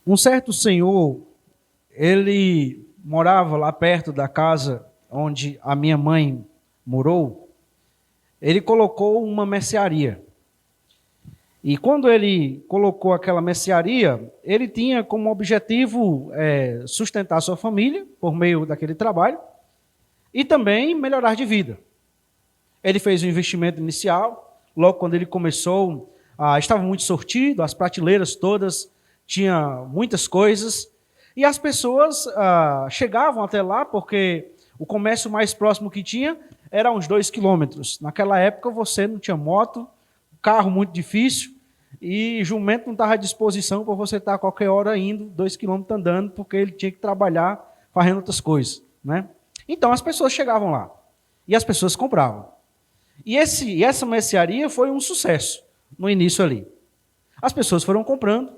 Um certo senhor, ele morava lá perto da casa onde a minha mãe morou. Ele colocou uma mercearia. E quando ele colocou aquela mercearia, ele tinha como objetivo sustentar sua família por meio daquele trabalho e também melhorar de vida. Ele fez um investimento inicial, logo quando ele começou, estava muito sortido, as prateleiras todas tinham muitas coisas, e as pessoas chegavam até lá, porque o comércio mais próximo que tinha era uns 2 quilômetros. Naquela época você não tinha moto, carro muito difícil, e jumento não estava à disposição para você estar a qualquer hora indo 2 quilômetros andando, porque ele tinha que trabalhar fazendo outras coisas, né? Então as pessoas chegavam lá, e as pessoas compravam. E essa mercearia foi um sucesso no início ali. As pessoas foram comprando.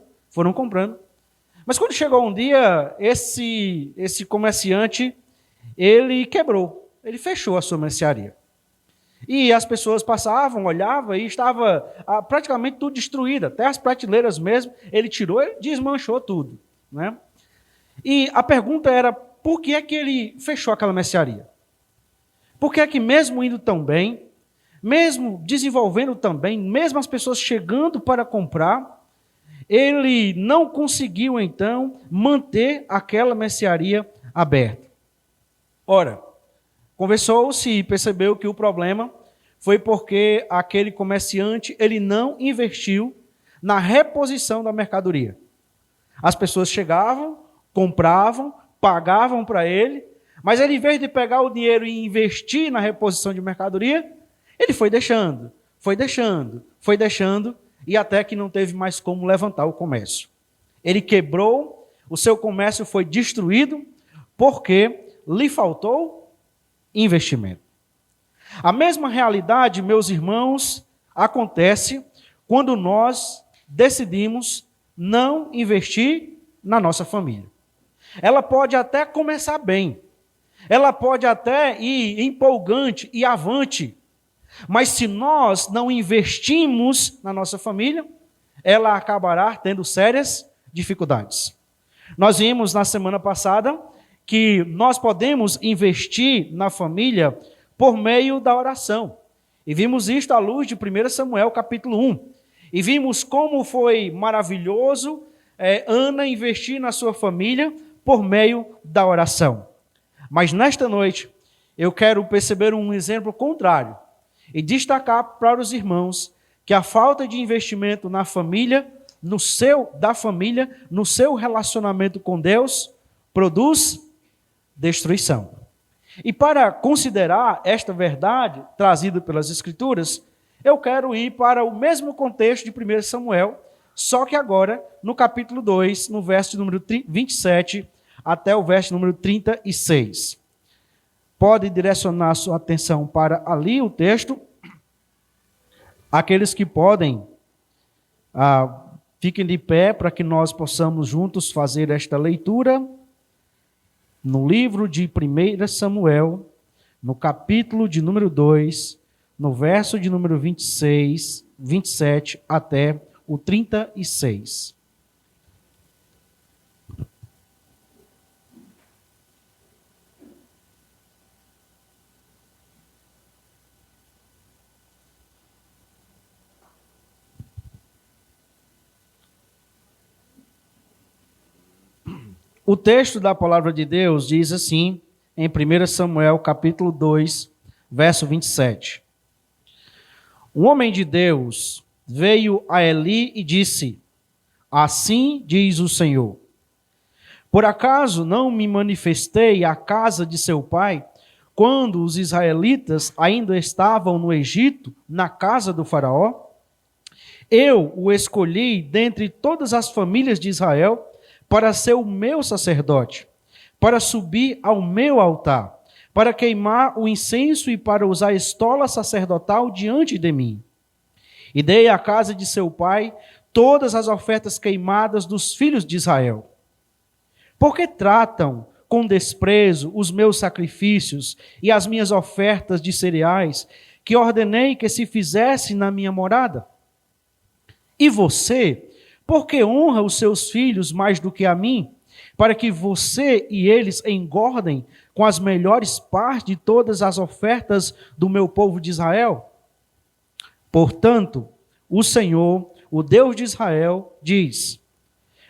Mas quando chegou um dia, esse comerciante, ele quebrou, ele fechou a sua mercearia. E as pessoas passavam, olhavam e estava praticamente tudo destruído, até as prateleiras mesmo, ele tirou e desmanchou tudo, né? E a pergunta era, por que é que ele fechou aquela mercearia? Por que é que mesmo indo tão bem, mesmo desenvolvendo também, mesmo as pessoas chegando para comprar, ele não conseguiu, então, manter aquela mercearia aberta? Ora, conversou-se e percebeu que o problema foi porque aquele comerciante ele não investiu na reposição da mercadoria. As pessoas chegavam, compravam, pagavam para ele, mas ele, em vez de pegar o dinheiro e investir na reposição de mercadoria, ele foi deixando, e até que não teve mais como levantar o comércio. Ele quebrou, o seu comércio foi destruído, porque lhe faltou investimento. A mesma realidade, meus irmãos, acontece quando nós decidimos não investir na nossa família. Ela pode até começar bem, ela pode até ir empolgante e avante, mas se nós não investimos na nossa família, ela acabará tendo sérias dificuldades. Nós vimos na semana passada que nós podemos investir na família por meio da oração. E vimos isto à luz de 1 Samuel capítulo 1. E vimos como foi maravilhoso Ana investir na sua família por meio da oração. Mas nesta noite, eu quero perceber um exemplo contrário e destacar para os irmãos que a falta de investimento na família, no seu relacionamento com Deus, produz destruição. E para considerar esta verdade trazida pelas Escrituras, eu quero ir para o mesmo contexto de 1 Samuel, só que agora no capítulo 2, no verso número 27 até o verso número 36. Pode direcionar sua atenção para ali o texto. Aqueles que podem, fiquem de pé para que nós possamos juntos fazer esta leitura no livro de 1 Samuel, no capítulo de número 2, no verso de número 26, 27 até o 36. O texto da palavra de Deus diz assim, em 1 Samuel capítulo 2, verso 27. Um homem de Deus veio a Eli e disse, assim diz o Senhor, por acaso não me manifestei à casa de seu pai, quando os israelitas ainda estavam no Egito, na casa do faraó? Eu o escolhi dentre todas as famílias de Israel, para ser o meu sacerdote, para subir ao meu altar, para queimar o incenso e para usar a estola sacerdotal diante de mim. E dei à casa de seu pai todas as ofertas queimadas dos filhos de Israel. Porque tratam com desprezo os meus sacrifícios e as minhas ofertas de cereais, que ordenei que se fizesse na minha morada? E você Porque honra os seus filhos mais do que a mim, para que você e eles engordem com as melhores partes de todas as ofertas do meu povo de Israel? Portanto, o Senhor, o Deus de Israel, diz: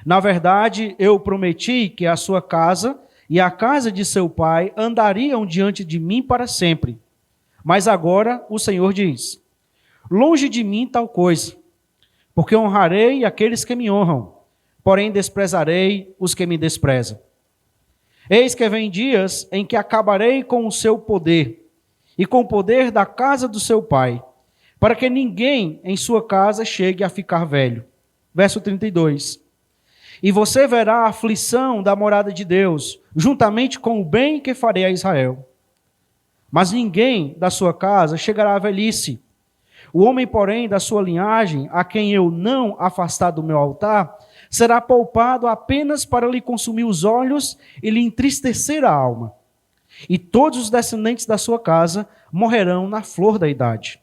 na verdade, eu prometi que a sua casa e a casa de seu pai andariam diante de mim para sempre. Mas agora o Senhor diz: longe de mim tal coisa, porque honrarei aqueles que me honram, porém desprezarei os que me desprezam. Eis que vem dias em que acabarei com o seu poder e com o poder da casa do seu pai, para que ninguém em sua casa chegue a ficar velho. Verso 32. E você verá a aflição da morada de Deus, juntamente com o bem que farei a Israel. Mas ninguém da sua casa chegará à velhice. O homem, porém, da sua linhagem, a quem eu não afastar do meu altar, será poupado apenas para lhe consumir os olhos e lhe entristecer a alma. E todos os descendentes da sua casa morrerão na flor da idade.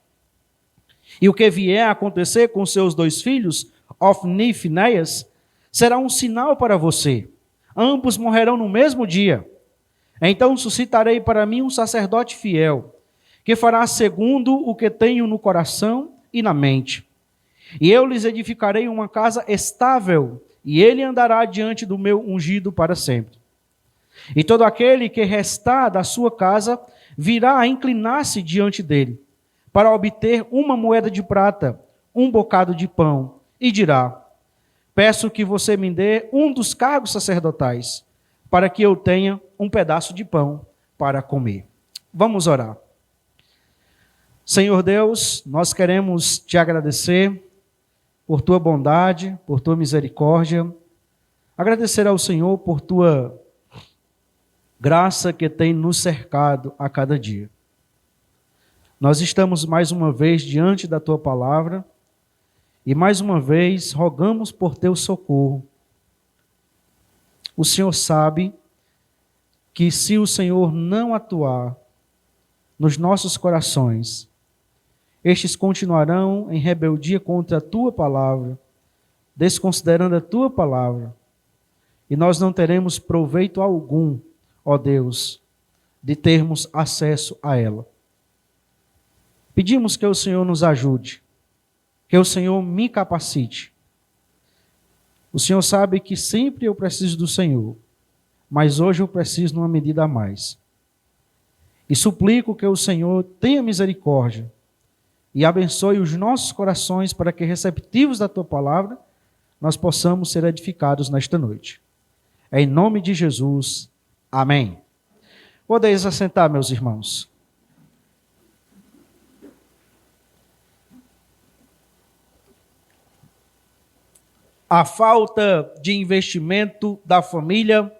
E o que vier a acontecer com seus 2 filhos, Ofni e Finéias, será um sinal para você. Ambos morrerão no mesmo dia. Então suscitarei para mim um sacerdote fiel, que fará segundo o que tenho no coração e na mente. E eu lhes edificarei uma casa estável, e ele andará diante do meu ungido para sempre. E todo aquele que restar da sua casa virá a inclinar-se diante dele, para obter uma moeda de prata, um bocado de pão, e dirá: peço que você me dê um dos cargos sacerdotais, para que eu tenha um pedaço de pão para comer. Vamos orar. Senhor Deus, nós queremos te agradecer por tua bondade, por tua misericórdia. Agradecer ao Senhor por tua graça que tem nos cercado a cada dia. Nós estamos mais uma vez diante da tua palavra e mais uma vez rogamos por teu socorro. O Senhor sabe que se o Senhor não atuar nos nossos corações, estes continuarão em rebeldia contra a tua palavra, desconsiderando a tua palavra, e nós não teremos proveito algum, ó Deus, de termos acesso a ela. Pedimos que o Senhor nos ajude, que o Senhor me capacite. O Senhor sabe que sempre eu preciso do Senhor, mas hoje eu preciso numa medida a mais. E suplico que o Senhor tenha misericórdia e abençoe os nossos corações para que, receptivos da tua palavra, nós possamos ser edificados nesta noite. É em nome de Jesus. Amém. Podeis assentar, meus irmãos. A falta de investimento da família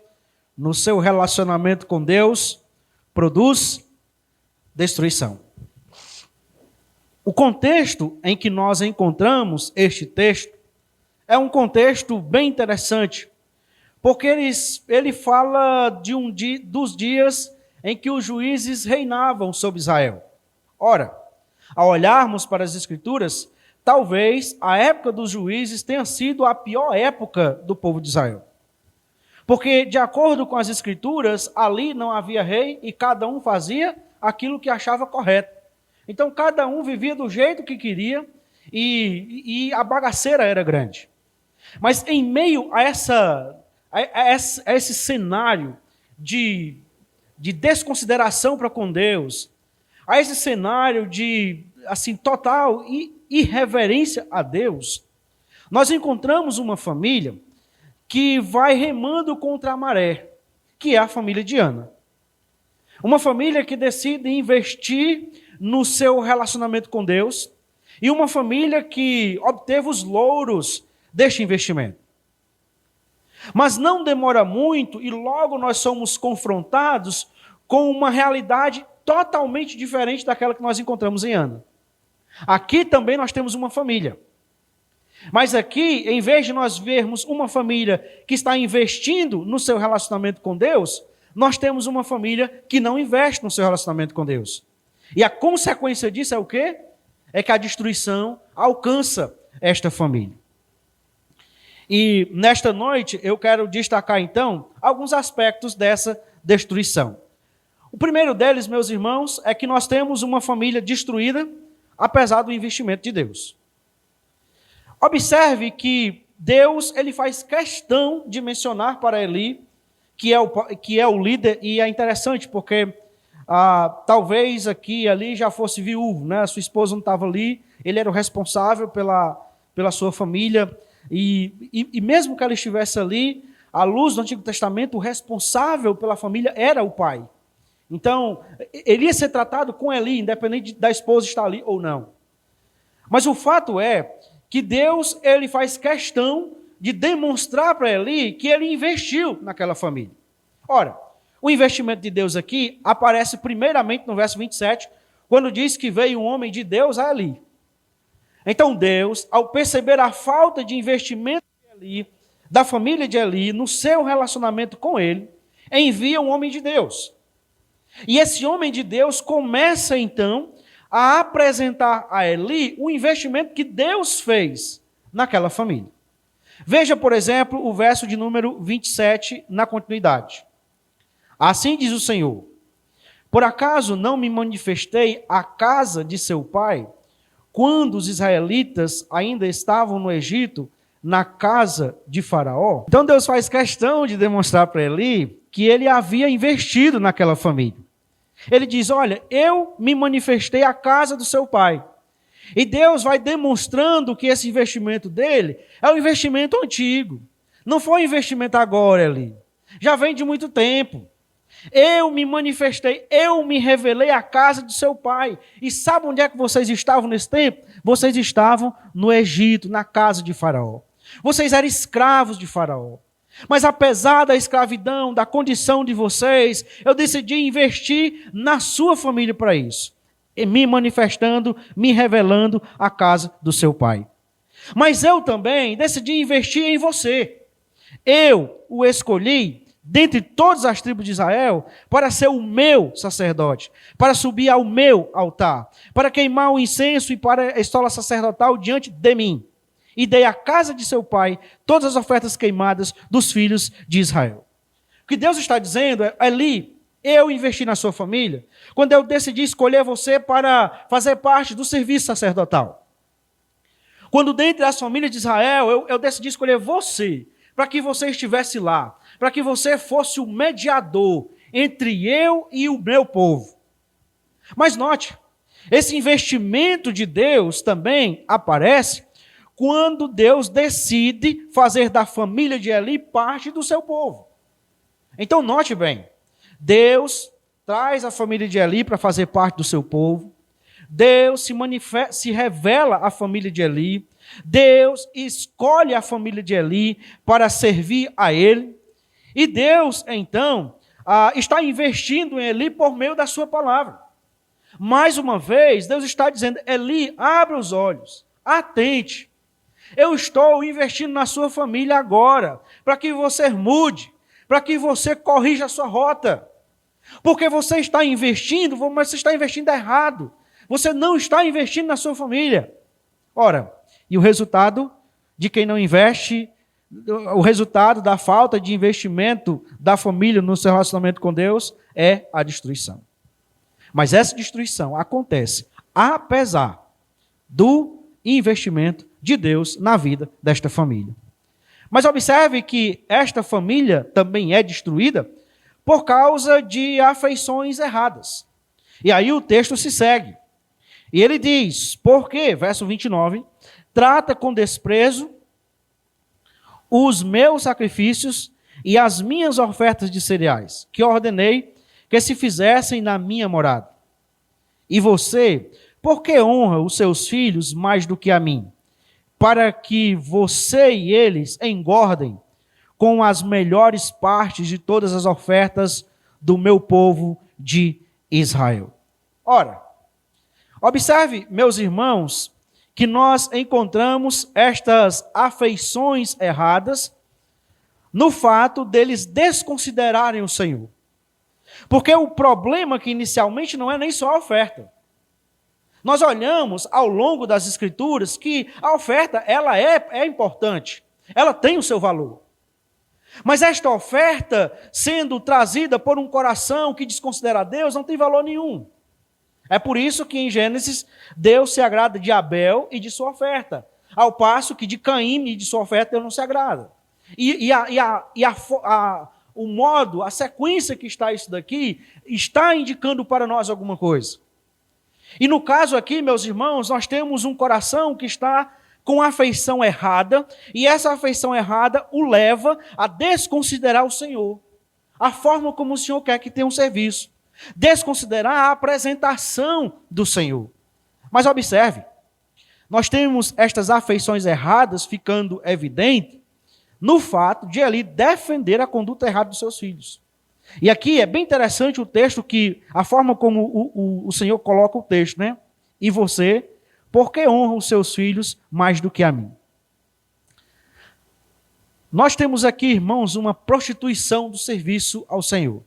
no seu relacionamento com Deus produz destruição. O contexto em que nós encontramos este texto é um contexto bem interessante, porque ele fala dos dias em que os juízes reinavam sobre Israel. Ora, ao olharmos para as Escrituras, talvez a época dos juízes tenha sido a pior época do povo de Israel. Porque, de acordo com as Escrituras, ali não havia rei e cada um fazia aquilo que achava correto. Então, cada um vivia do jeito que queria e a bagaceira era grande. Mas, em meio a esse cenário de desconsideração para com Deus, a esse cenário de total irreverência a Deus, nós encontramos uma família que vai remando contra a maré, que é a família de Ana. Uma família que decide investir no seu relacionamento com Deus e uma família que obteve os louros deste investimento. Mas não demora muito e logo nós somos confrontados com uma realidade totalmente diferente daquela que nós encontramos em Ana. Aqui também nós temos uma família. Mas aqui, em vez de nós vermos uma família que está investindo no seu relacionamento com Deus, nós temos uma família que não investe no seu relacionamento com Deus. E a consequência disso é o quê? É que a destruição alcança esta família. E nesta noite eu quero destacar então alguns aspectos dessa destruição. O primeiro deles, meus irmãos, é que nós temos uma família destruída apesar do investimento de Deus. Observe que Deus ele faz questão de mencionar para Eli que é o líder, e é interessante porque talvez aqui e ali já fosse viúvo, né? Sua esposa não estava ali, ele era o responsável pela sua família, e mesmo que ela estivesse ali, à luz do Antigo Testamento, o responsável pela família era o pai. Então, ele ia ser tratado com Eli, independente da esposa estar ali ou não. Mas o fato é que Deus ele faz questão de demonstrar para Eli que ele investiu naquela família. Ora, o investimento de Deus aqui aparece primeiramente no verso 27, quando diz que veio um homem de Deus a Eli. Então Deus, ao perceber a falta de investimento de Eli, da família de Eli, no seu relacionamento com ele, envia um homem de Deus. E esse homem de Deus começa então a apresentar a Eli o investimento que Deus fez naquela família. Veja, por exemplo, o verso de número 27 na continuidade. Assim diz o Senhor: por acaso não me manifestei à casa de seu pai, quando os israelitas ainda estavam no Egito, na casa de Faraó? Então Deus faz questão de demonstrar para Eli que ele havia investido naquela família. Ele diz: olha, eu me manifestei à casa do seu pai. E Deus vai demonstrando que esse investimento dele é um investimento antigo. Não foi um investimento agora, Eli. Já vem de muito tempo. Eu me manifestei, eu me revelei à casa do seu pai. E sabe onde é que vocês estavam nesse tempo? Vocês estavam no Egito, na casa de Faraó. Vocês eram escravos de Faraó. Mas apesar da escravidão, da condição de vocês, eu decidi investir na sua família para isso. Me manifestando, me revelando à casa do seu pai. Mas eu também decidi investir em você. Eu o escolhi dentre todas as tribos de Israel para ser o meu sacerdote, para subir ao meu altar, para queimar o incenso e para a estola sacerdotal diante de mim. E dei à casa de seu pai todas as ofertas queimadas dos filhos de Israel. O que Deus está dizendo é: Eli, eu investi na sua família quando eu decidi escolher você para fazer parte do serviço sacerdotal. Quando dentre as famílias de Israel eu decidi escolher você para que você estivesse lá, para que você fosse o mediador entre eu e o meu povo. Mas note, esse investimento de Deus também aparece quando Deus decide fazer da família de Eli parte do seu povo. Então note bem, Deus traz a família de Eli para fazer parte do seu povo. Deus se revela à família de Eli. Deus escolhe a família de Eli para servir a ele. E Deus, então, está investindo em Eli por meio da sua palavra. Mais uma vez, Deus está dizendo: Eli, abra os olhos, atente. Eu estou investindo na sua família agora, para que você mude, para que você corrija a sua rota. Porque você está investindo, mas você está investindo errado. Você não está investindo na sua família. Ora, e o resultado de quem não investe, o resultado da falta de investimento da família no seu relacionamento com Deus é a destruição. Mas essa destruição acontece apesar do investimento de Deus na vida desta família. Mas observe que esta família também é destruída por causa de afeições erradas. E aí o texto se segue. E ele diz: porque, verso 29, trata com desprezo os meus sacrifícios e as minhas ofertas de cereais, que ordenei que se fizessem na minha morada. E você, por que honra os seus filhos mais do que a mim? Para que você e eles engordem com as melhores partes de todas as ofertas do meu povo de Israel. Ora, observe, meus irmãos, que nós encontramos estas afeições erradas no fato deles desconsiderarem o Senhor. Porque o problema que inicialmente não é nem só a oferta. Nós olhamos ao longo das Escrituras que a oferta ela é importante. ela tem o seu valor. Mas esta oferta, sendo trazida por um coração que desconsidera Deus, não tem valor nenhum. É por isso que em Gênesis, Deus se agrada de Abel e de sua oferta, ao passo que de Caim e de sua oferta Deus não se agrada. O modo, a sequência que está isso daqui, está indicando para nós alguma coisa. E no caso aqui, meus irmãos, nós temos um coração que está com afeição errada, e essa afeição errada o leva a desconsiderar o Senhor, a forma como o Senhor quer que tenha um serviço, desconsiderar a apresentação do Senhor. Mas observe, nós temos estas afeições erradas ficando evidente no fato de ele defender a conduta errada dos seus filhos. E aqui é bem interessante o texto, a forma como o Senhor coloca o texto, né? E você, porque honra os seus filhos mais do que a mim. Nós temos aqui, irmãos, uma prostituição do serviço ao Senhor.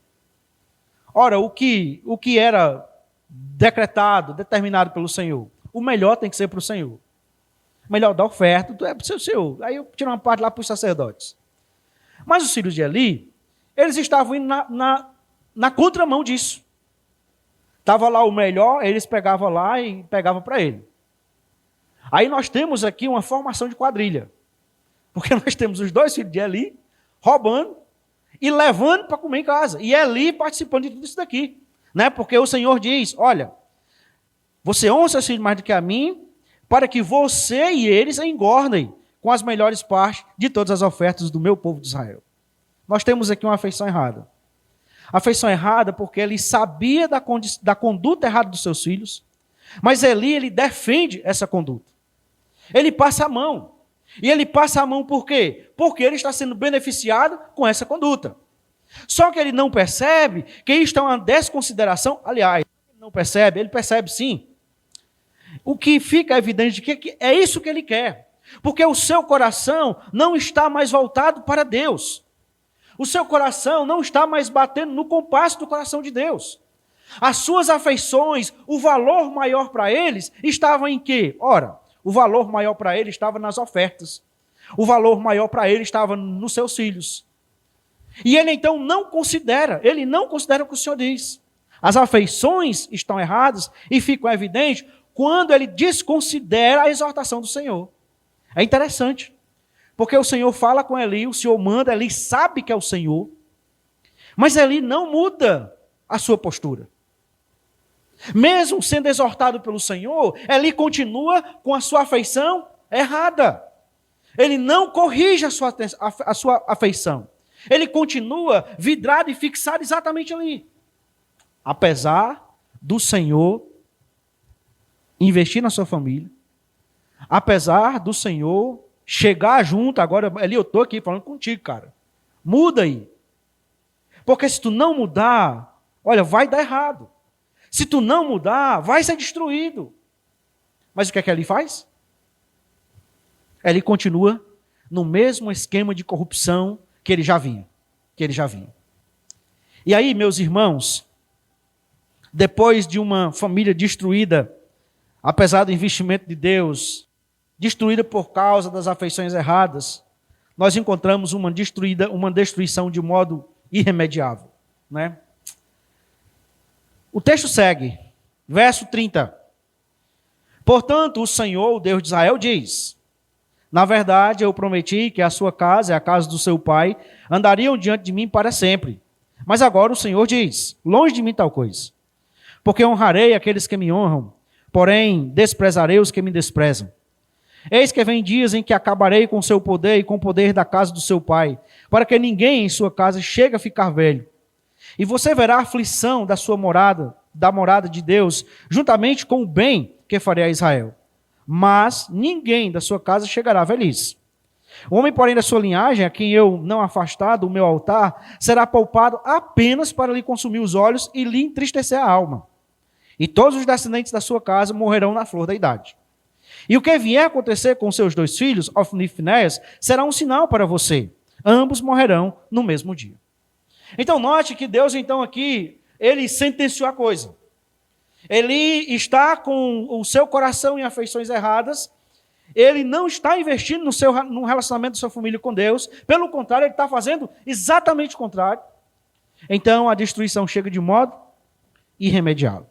Ora, o que era decretado, determinado pelo Senhor? O melhor tem que ser para o Senhor. O melhor da oferta é para o Senhor. Aí eu tiro uma parte lá para os sacerdotes. Mas os filhos de Eli, eles estavam indo na contramão disso. Estava lá o melhor, eles pegavam lá e pegavam para ele. Aí nós temos aqui uma formação de quadrilha. Porque nós temos os dois filhos de Eli roubando e levando para comer em casa. E Eli participando de tudo isso daqui. Né? Porque o Senhor diz, olha, você honra seus filhos mais do que a mim, para que você e eles engordem com as melhores partes de todas as ofertas do meu povo de Israel. Nós temos aqui uma afeição errada. Afeição errada porque ele sabia da conduta errada dos seus filhos, mas ele defende essa conduta. Ele passa a mão. E ele passa a mão por quê? Porque ele está sendo beneficiado com essa conduta. Só que ele não percebe que isto é uma desconsideração. Aliás, ele não percebe, ele percebe sim. O que fica evidente é que é isso que ele quer. Porque o seu coração não está mais voltado para Deus. O seu coração não está mais batendo no compasso do coração de Deus. As suas afeições, o valor maior para eles estava em quê? Ora, o valor maior para ele estava nas ofertas. O valor maior para ele estava nos seus filhos. E ele então não considera o que o Senhor diz. As afeições estão erradas e ficam evidentes quando ele desconsidera a exortação do Senhor. É interessante, porque o Senhor fala com Eli, o Senhor manda, Eli sabe que é o Senhor, mas Eli não muda a sua postura. Mesmo sendo exortado pelo Senhor, Eli continua com a sua afeição errada. Ele não corrige a sua afeição. Ele continua vidrado e fixado exatamente ali. Apesar do Senhor investir na sua família, apesar do Senhor chegar junto, agora, Eli, eu estou aqui falando contigo, cara. Muda aí. Porque se tu não mudar, olha, vai dar errado. Se tu não mudar, vai ser destruído. Mas o que é que Eli faz? Eli continua no mesmo esquema de corrupção que ele já vinha. E aí, meus irmãos, depois de uma família destruída, apesar do investimento de Deus, destruída por causa das afeições erradas, nós encontramos uma destruição de modo irremediável, né? O texto segue, verso 30. Portanto, o Senhor, o Deus de Israel, diz: na verdade, eu prometi que a sua casa e a casa do seu pai andariam diante de mim para sempre. Mas agora o Senhor diz: longe de mim tal coisa. Porque honrarei aqueles que me honram, porém desprezarei os que me desprezam. Eis que vem dias em que acabarei com o seu poder e com o poder da casa do seu pai, para que ninguém em sua casa chegue a ficar velho. E você verá a aflição da sua morada, da morada de Deus, juntamente com o bem que farei a Israel. Mas ninguém da sua casa chegará à velhice. O homem, porém, da sua linhagem, a quem eu não afastar do meu altar, será poupado apenas para lhe consumir os olhos e lhe entristecer a alma. E todos os descendentes da sua casa morrerão na flor da idade. E o que vier a acontecer com seus dois filhos, Ofni e Finéias, será um sinal para você. Ambos morrerão no mesmo dia. Então note que Deus então aqui, ele sentenciou a coisa. Ele está com o seu coração em afeições erradas, ele não está investindo no relacionamento da sua família com Deus, pelo contrário, ele está fazendo exatamente o contrário. Então a destruição chega de modo irremediável.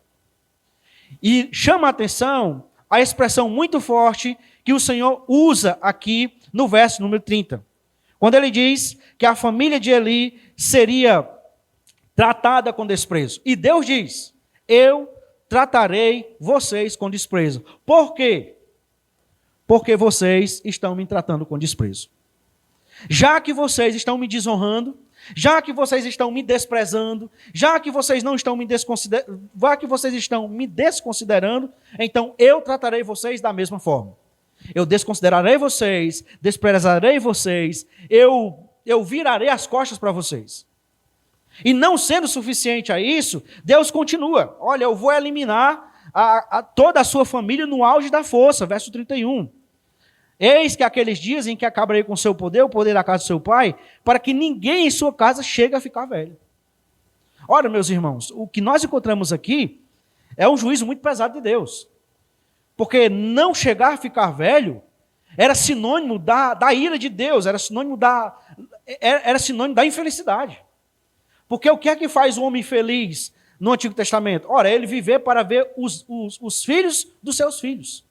E chama a atenção a expressão muito forte que o Senhor usa aqui no verso número 30. Quando ele diz que a família de Eli seria tratada com desprezo. E Deus diz, eu tratarei vocês com desprezo. Por quê? Porque vocês estão me tratando com desprezo. Já que vocês estão me desonrando, já que vocês estão me desprezando, já que vocês não estão me desconsiderando, então eu tratarei vocês da mesma forma. Eu desconsiderarei vocês, desprezarei vocês, eu virarei as costas para vocês. E não sendo suficiente a isso, Deus continua. Olha, eu vou eliminar toda a sua família no auge da força, verso 31. Eis que aqueles dias em que acabarei com seu poder, o poder da casa do seu pai, para que ninguém em sua casa chegue a ficar velho. Ora, meus irmãos, o que nós encontramos aqui é um juízo muito pesado de Deus. Porque não chegar a ficar velho era sinônimo da ira de Deus, era sinônimo da infelicidade. Porque o que é que faz o homem feliz no Antigo Testamento? Ora, ele viver para ver os filhos dos seus filhos.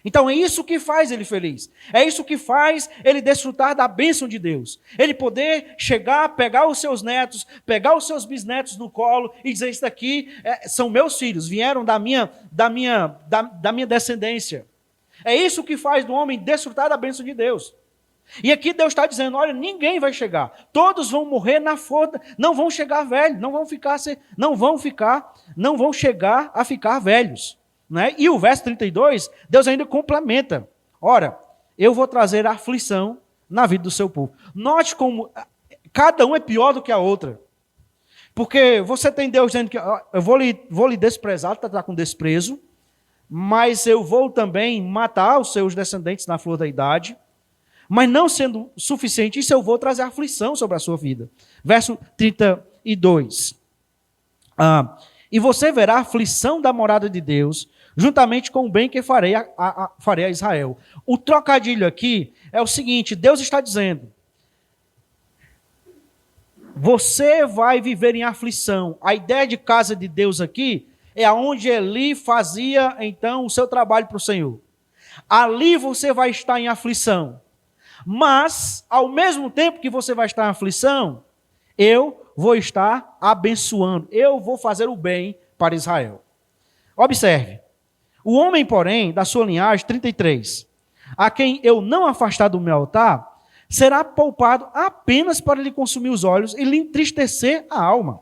Então é isso que faz ele feliz. É isso que faz ele desfrutar da bênção de Deus. Ele poder chegar, pegar os seus netos, pegar os seus bisnetos no colo e dizer, isso daqui são meus filhos, vieram da minha descendência. É isso que faz do homem desfrutar da bênção de Deus. E aqui Deus está dizendo, olha, ninguém vai chegar. Todos vão morrer na força, não vão chegar velhos, não vão chegar a ficar velhos. Né? E o verso 32, Deus ainda complementa. Ora, eu vou trazer aflição na vida do seu povo. Note como cada um é pior do que a outra. Porque você tem Deus dizendo que eu vou lhe desprezar, tratar com desprezo, mas eu vou também matar os seus descendentes na flor da idade. Mas não sendo suficiente isso, eu vou trazer aflição sobre a sua vida. Verso 32. E você verá a aflição da morada de Deus, juntamente com o bem que farei a Israel. O trocadilho aqui é o seguinte, Deus está dizendo, você vai viver em aflição. A ideia de casa de Deus aqui é aonde Eli fazia, então, o seu trabalho para o Senhor. Ali você vai estar em aflição. Mas, ao mesmo tempo que você vai estar em aflição, eu vou estar abençoando. Eu vou fazer o bem para Israel. Observe. O homem, porém, da sua linhagem, 33, a quem eu não afastar do meu altar, será poupado apenas para lhe consumir os olhos e lhe entristecer a alma.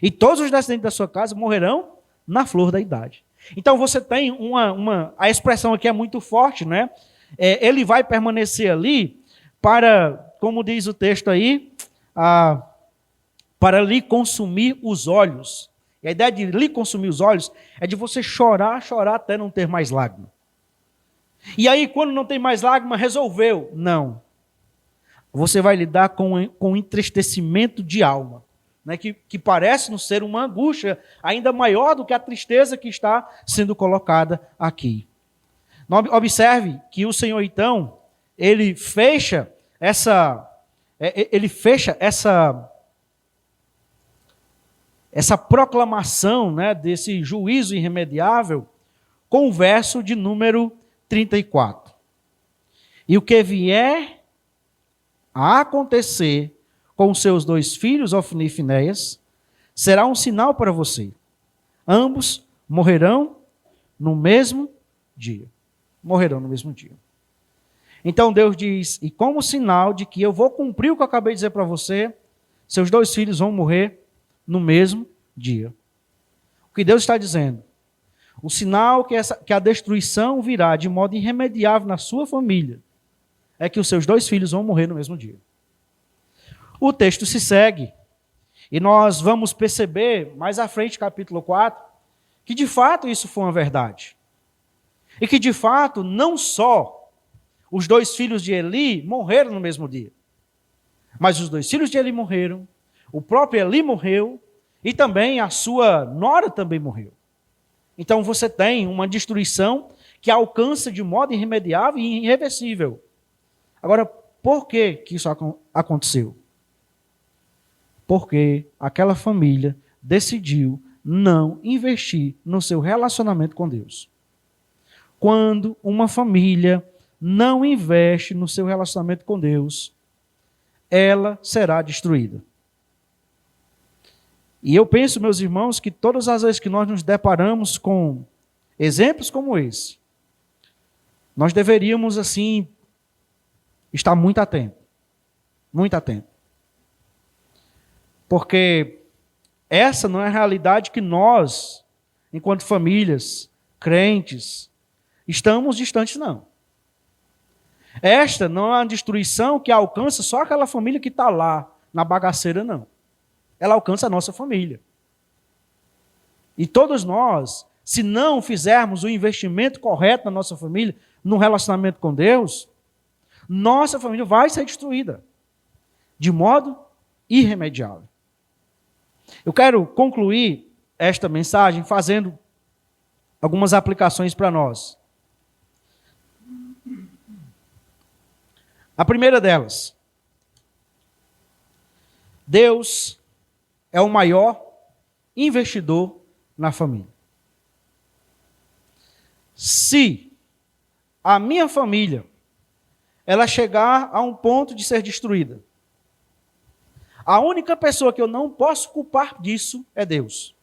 E todos os descendentes da sua casa morrerão na flor da idade. Então você tem a expressão aqui é muito forte, né? Ele vai permanecer ali para, como diz o texto aí, para lhe consumir os olhos. E a ideia de lhe consumir os olhos é de você chorar até não ter mais lágrima. E aí, quando não tem mais lágrima, resolveu. Não. Você vai lidar com entristecimento de alma, né? Que parece não ser uma angústia ainda maior do que a tristeza que está sendo colocada aqui. Observe que o Senhor, então, ele fecha essa proclamação, né, desse juízo irremediável com o verso de número 34. E o que vier a acontecer com os seus dois filhos, Ofni e Finéias, será um sinal para você. Ambos morrerão no mesmo dia. Morrerão no mesmo dia. Então Deus diz, e como sinal de que eu vou cumprir o que eu acabei de dizer para você, seus dois filhos vão morrer no mesmo dia. O que Deus está dizendo? O sinal que a destruição virá de modo irremediável na sua família é que os seus dois filhos vão morrer no mesmo dia. O texto se segue e nós vamos perceber mais à frente, capítulo 4, que de fato isso foi uma verdade. E que de fato não só os dois filhos de Eli morreram no mesmo dia, mas os dois filhos de Eli morreram, o próprio Eli morreu e também a sua nora também morreu. Então você tem uma destruição que alcança de modo irremediável e irreversível. Agora, por que isso aconteceu? Porque aquela família decidiu não investir no seu relacionamento com Deus. Quando uma família não investe no seu relacionamento com Deus, ela será destruída. E eu penso, meus irmãos, que todas as vezes que nós nos deparamos com exemplos como esse, nós deveríamos, assim, estar muito atento. Muito atento. Porque essa não é a realidade que nós, enquanto famílias, crentes, estamos distantes, não. Esta não é uma destruição que alcança só aquela família que está lá, na bagaceira, não. Ela alcança a nossa família. E todos nós, se não fizermos o investimento correto na nossa família, no relacionamento com Deus, nossa família vai ser destruída, de modo irremediável. Eu quero concluir esta mensagem fazendo algumas aplicações para nós. A primeira delas, Deus é o maior investidor na família. Se a minha família ela chegar a um ponto de ser destruída, a única pessoa que eu não posso culpar disso é Deus.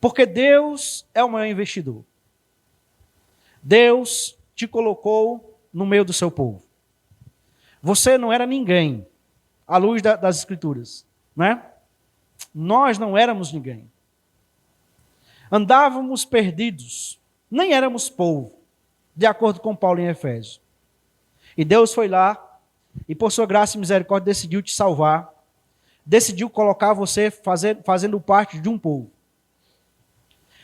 Porque Deus é o maior investidor. Deus te colocou no meio do seu povo. Você não era ninguém, à luz das Escrituras, né? Nós não éramos ninguém. Andávamos perdidos, nem éramos povo, de acordo com Paulo em Efésios. E Deus foi lá, e por sua graça e misericórdia decidiu te salvar, decidiu colocar você fazendo parte de um povo.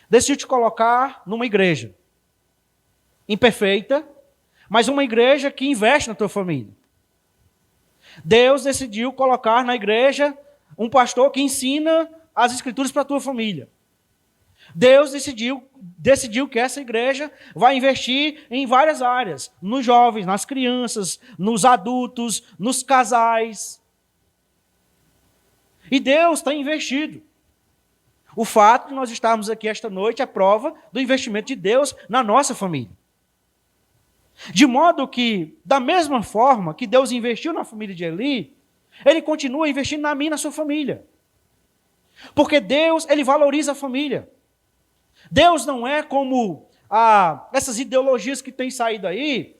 Decidiu te colocar numa igreja, imperfeita, mas uma igreja que investe na tua família. Deus decidiu colocar na igreja um pastor que ensina as Escrituras para a tua família. Deus decidiu que essa igreja vai investir em várias áreas, nos jovens, nas crianças, nos adultos, nos casais. E Deus está investido. O fato de nós estarmos aqui esta noite é prova do investimento de Deus na nossa família. De modo que, da mesma forma que Deus investiu na família de Eli, Ele continua investindo na minha e na sua família. Porque Deus, Ele valoriza a família. Deus não é como essas ideologias que têm saído aí,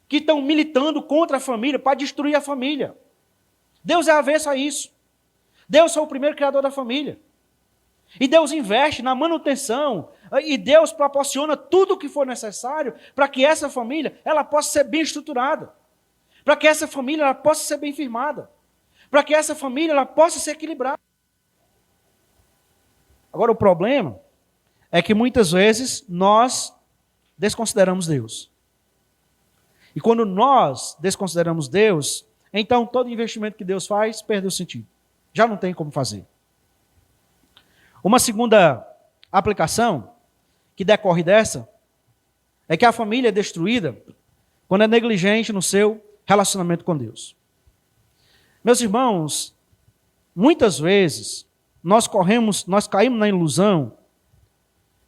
que estão militando contra a família, para destruir a família. Deus é avesso a isso. Deus é o primeiro criador da família. E Deus investe na manutenção, e Deus proporciona tudo o que for necessário para que essa família ela possa ser bem estruturada, para que essa família ela possa ser bem firmada, para que essa família ela possa ser equilibrada. Agora, o problema é que muitas vezes nós desconsideramos Deus. E quando nós desconsideramos Deus, então todo investimento que Deus faz perde o sentido. Já não tem como fazer. Uma segunda aplicação que decorre dessa é que a família é destruída quando é negligente no seu relacionamento com Deus. Meus irmãos, muitas vezes nós caímos na ilusão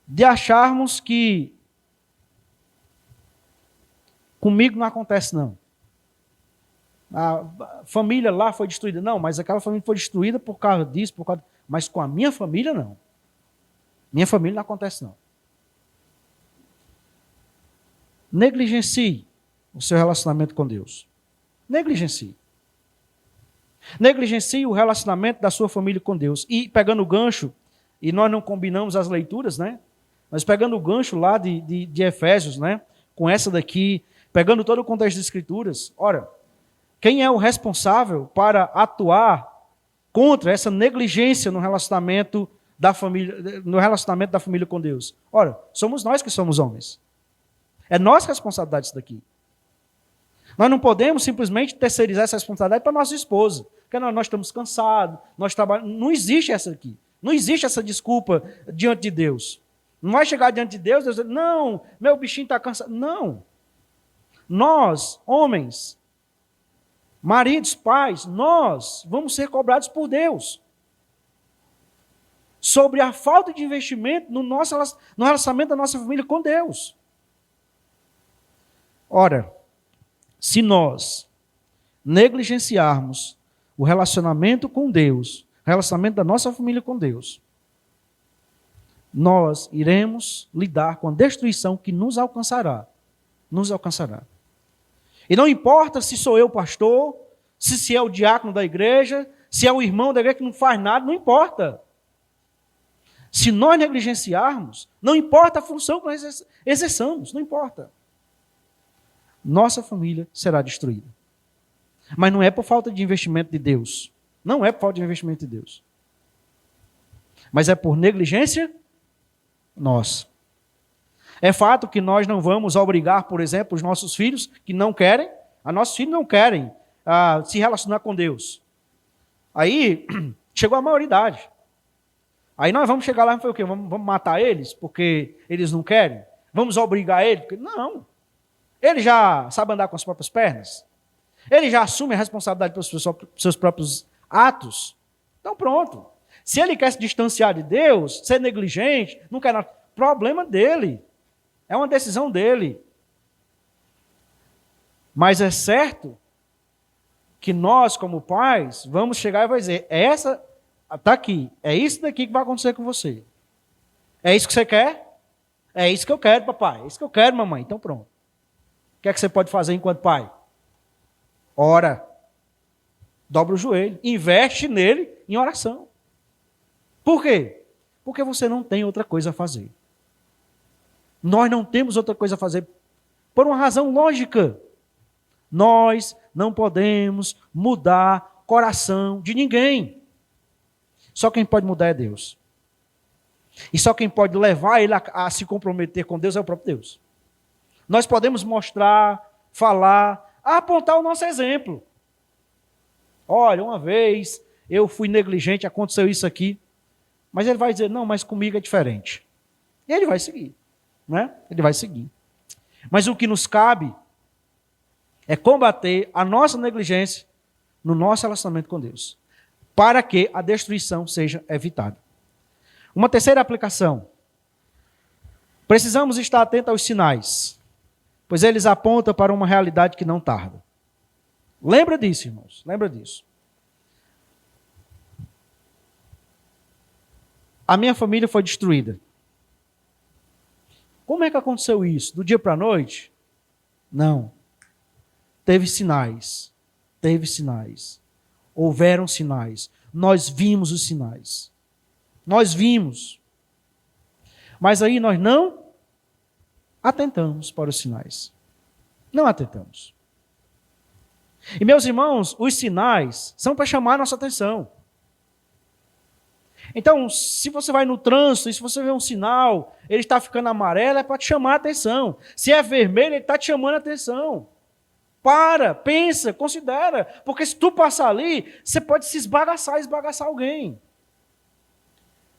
de acharmos que comigo não acontece não. A família lá foi destruída. Não, mas aquela família foi destruída por causa disso, mas com a minha família não. Minha família não acontece não. Negligencie o seu relacionamento com Deus. Negligencie. Negligencie o relacionamento da sua família com Deus. E pegando o gancho, e nós não combinamos as leituras, né? Mas pegando o gancho lá de Efésios, né? Com essa daqui, pegando todo o contexto das Escrituras, ora, quem é o responsável para atuar contra essa negligência no relacionamento da família com Deus? Ora, somos nós que somos homens. É nossa responsabilidade isso daqui. Nós não podemos simplesmente terceirizar essa responsabilidade para nossa esposa, porque nós estamos cansados, nós trabalhamos. Não existe essa aqui. Não existe essa desculpa diante de Deus. Não vai chegar diante de Deus e dizer, não, meu bichinho está cansado. Não. Nós, homens, maridos, pais, nós vamos ser cobrados por Deus sobre a falta de investimento no relacionamento da nossa família com Deus. Ora, se nós negligenciarmos o relacionamento com Deus, o relacionamento da nossa família com Deus, nós iremos lidar com a destruição que nos alcançará. Nos alcançará. E não importa se sou eu pastor, se é o diácono da igreja, se é o irmão da igreja que não faz nada, não importa. Se nós negligenciarmos, não importa a função que nós exerçamos, não importa. Nossa família será destruída. Mas não é por falta de investimento de Deus. Não é por falta de investimento de Deus. Mas é por negligência nossa. É fato que nós não vamos obrigar, por exemplo, os nossos filhos que não querem, nossos filhos não querem se relacionar com Deus. Aí, chegou a maioridade. Aí nós vamos chegar lá e fazer o quê? Vamos matar eles porque eles não querem? Vamos obrigar eles? Não. Ele já sabe andar com as próprias pernas? Ele já assume a responsabilidade pelos seus próprios atos? Então pronto. Se ele quer se distanciar de Deus, ser negligente, não quer nada, problema dele. É uma decisão dele. Mas é certo que nós, como pais, vamos chegar e vai dizer, está aqui, é isso daqui que vai acontecer com você. É isso que você quer? É isso que eu quero, papai. É isso que eu quero, mamãe. Então pronto. O que é que você pode fazer enquanto pai? Ora. Dobra o joelho. Investe nele em oração. Por quê? Porque você não tem outra coisa a fazer. Nós não temos outra coisa a fazer por uma razão lógica. Nós não podemos mudar coração de ninguém. Só quem pode mudar é Deus. E só quem pode levar ele a se comprometer com Deus é o próprio Deus. Nós podemos mostrar, falar, apontar o nosso exemplo. Olha, uma vez eu fui negligente, aconteceu isso aqui. Mas ele vai dizer, não, mas comigo é diferente. E ele vai seguir. Né? Ele vai seguir. Mas o que nos cabe é combater a nossa negligência no nosso relacionamento com Deus, para que a destruição seja evitada. Uma terceira aplicação. Precisamos estar atentos aos sinais, pois eles apontam para uma realidade que não tarda. Lembra disso, irmãos, lembra disso. A minha família foi destruída. Como é que aconteceu isso? Do dia para a noite? Não. Teve sinais. Teve sinais. Houveram sinais. Nós vimos os sinais. Nós vimos. Mas aí nós não atentamos para os sinais. Não atentamos. E meus irmãos, os sinais são para chamar a nossa atenção. Então, se você vai no trânsito e se você vê um sinal, ele está ficando amarelo, é para te chamar a atenção. Se é vermelho, ele está te chamando a atenção. Para, pensa, considera. Porque se tu passar ali, você pode se esbagaçar alguém.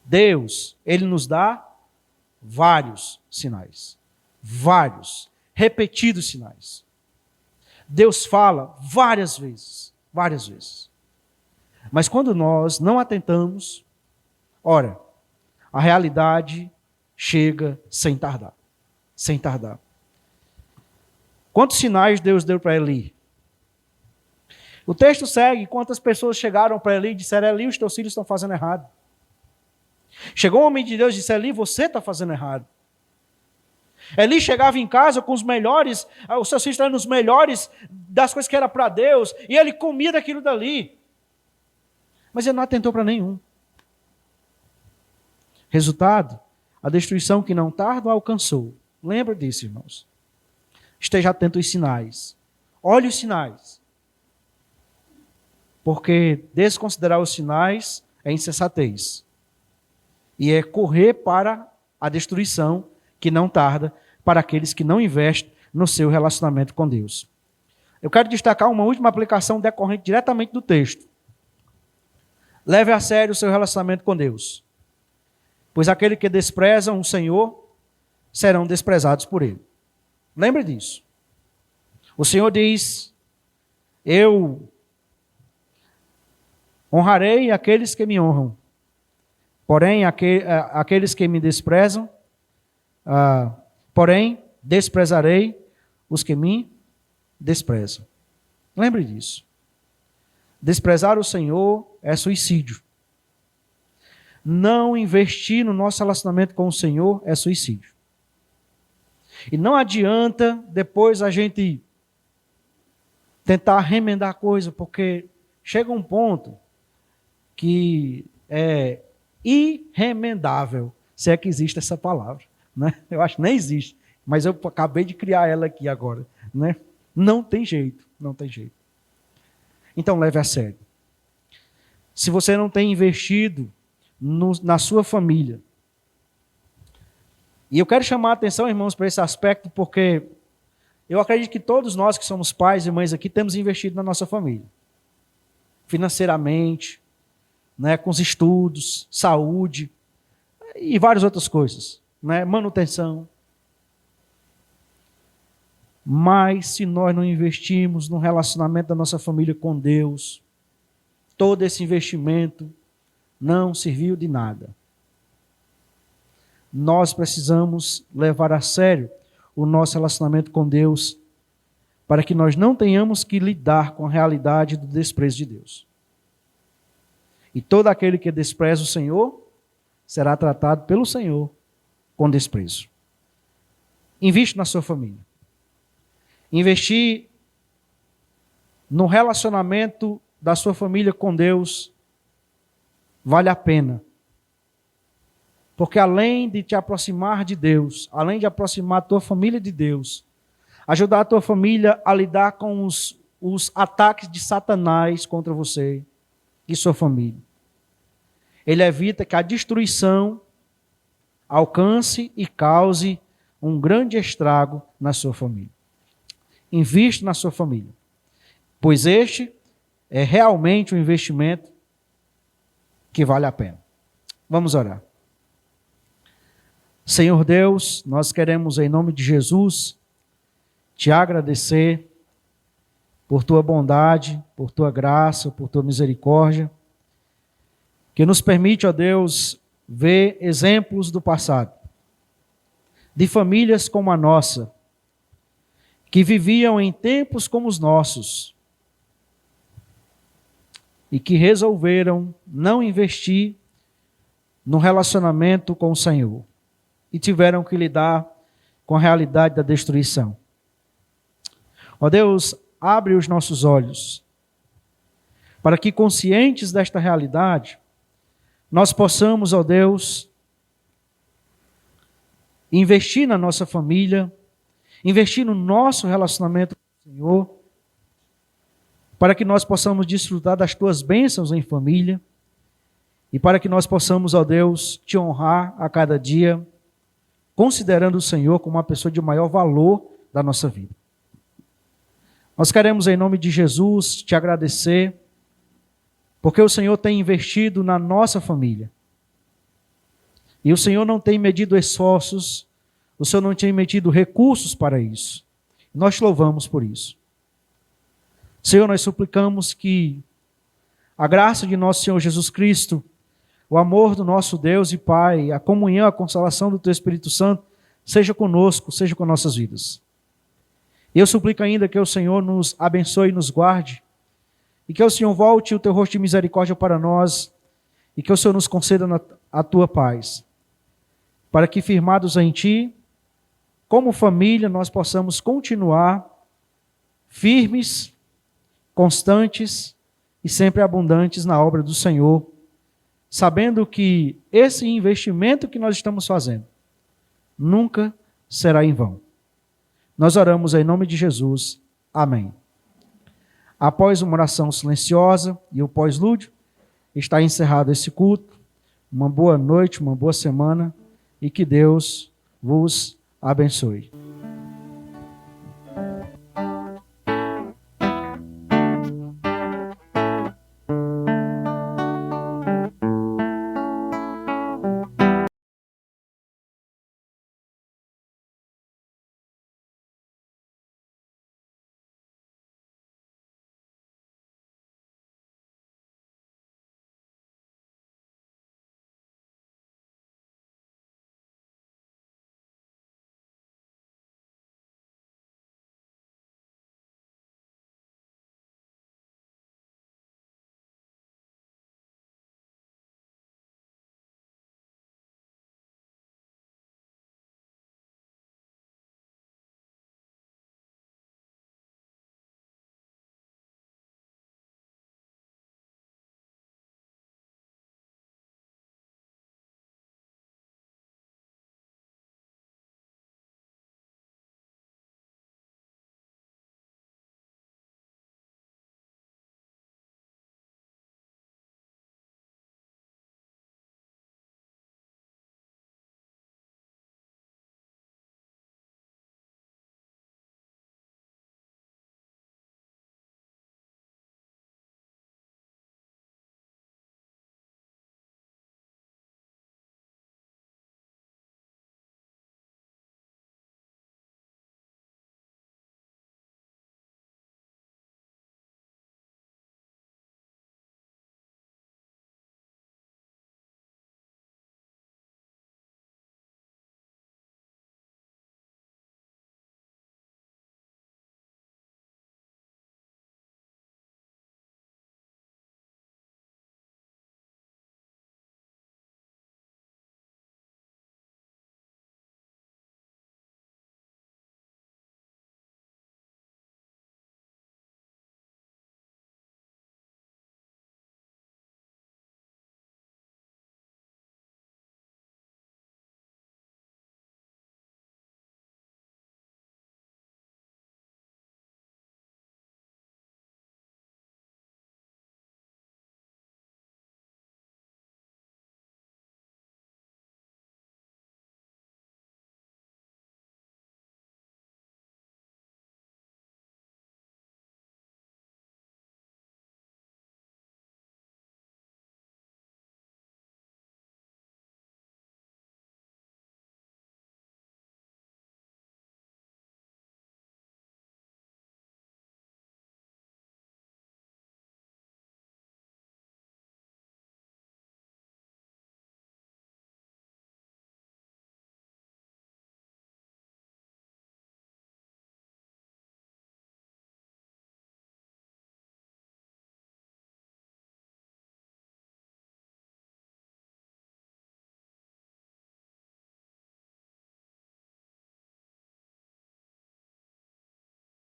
Deus, ele nos dá vários sinais. Vários, repetidos sinais. Deus fala várias vezes. Várias vezes. Mas quando nós não atentamos, ora, a realidade chega sem tardar. Sem tardar. Quantos sinais Deus deu para Eli? O texto segue, quantas pessoas chegaram para Eli e disseram, Eli, os teus filhos estão fazendo errado. Chegou um homem de Deus e disse, Eli, você está fazendo errado. Eli chegava em casa com os melhores, os seus filhos estavam nos melhores das coisas que era para Deus, e ele comia daquilo dali. Mas ele não atentou para nenhum. Resultado, a destruição que não tarda o alcançou. Lembra disso, irmãos. Esteja atento aos sinais. Olhe os sinais. Porque desconsiderar os sinais é insensatez. E é correr para a destruição que não tarda para aqueles que não investem no seu relacionamento com Deus. Eu quero destacar uma última aplicação decorrente diretamente do texto. Leve a sério o seu relacionamento com Deus. pois aqueles que desprezam o Senhor serão desprezados por Ele. Lembre disso. O Senhor diz: eu honrarei aqueles que me honram, porém aqueles que me desprezam, porém desprezarei os que me desprezam. Lembre disso. Desprezar o Senhor é suicídio. Não investir no nosso relacionamento com o Senhor é suicídio. E não adianta depois a gente tentar remendar a coisa, porque chega um ponto que é irremendável, se é que existe essa palavra, né? Eu acho que nem existe, mas eu acabei de criar ela aqui agora, né? Não tem jeito, não tem jeito. Então leve a sério. Se você não tem investido na sua família, e eu quero chamar a atenção, irmãos, para esse aspecto, porque eu acredito que todos nós que somos pais e mães aqui temos investido na nossa família. Financeiramente, né, com os estudos, saúde e várias outras coisas, né, manutenção. Mas se nós não investirmos no relacionamento da nossa família com Deus, todo esse investimento não serviu de nada. Nós precisamos levar a sério o nosso relacionamento com Deus, para que nós não tenhamos que lidar com a realidade do desprezo de Deus. E todo aquele que despreza o Senhor será tratado pelo Senhor com desprezo. Investe na sua família. Investir no relacionamento da sua família com Deus vale a pena. Porque além de te aproximar de Deus, além de aproximar a tua família de Deus, ajudar a tua família a lidar com os ataques de Satanás contra você e sua família. Ele evita que a destruição alcance e cause um grande estrago na sua família. Invista na sua família, pois este é realmente um investimento que vale a pena. Vamos orar. Senhor Deus, nós queremos em nome de Jesus te agradecer por tua bondade, por tua graça, por tua misericórdia, que nos permite, ó Deus, ver exemplos do passado, de famílias como a nossa, que viviam em tempos como os nossos e que resolveram não investir no relacionamento com o Senhor e tiveram que lidar com a realidade da destruição. Ó Deus, abre os nossos olhos para que, conscientes desta realidade, nós possamos, ó Deus, investir na nossa família, investir no nosso relacionamento com o Senhor, para que nós possamos desfrutar das tuas bênçãos em família e para que nós possamos, ó Deus, te honrar a cada dia, considerando o Senhor como uma pessoa de maior valor da nossa vida. Nós queremos, em nome de Jesus, te agradecer, porque o Senhor tem investido na nossa família. E o Senhor não tem medido esforços, o Senhor não tem medido recursos para isso. Nós te louvamos por isso. Senhor, nós suplicamos que a graça de nosso Senhor Jesus Cristo, o amor do nosso Deus e Pai, a comunhão, a consolação do Teu Espírito Santo, seja conosco, seja com nossas vidas. E eu suplico ainda que o Senhor nos abençoe e nos guarde, e que o Senhor volte o Teu rosto de misericórdia para nós, e que o Senhor nos conceda a Tua paz, para que, firmados em Ti, como família, nós possamos continuar firmes, constantes e sempre abundantes na obra do Senhor, sabendo que esse investimento que nós estamos fazendo nunca será em vão. Nós oramos em nome de Jesus. Amém. Após uma oração silenciosa e o pós-lúdio, está encerrado esse culto. Uma boa noite, uma boa semana e que Deus vos abençoe.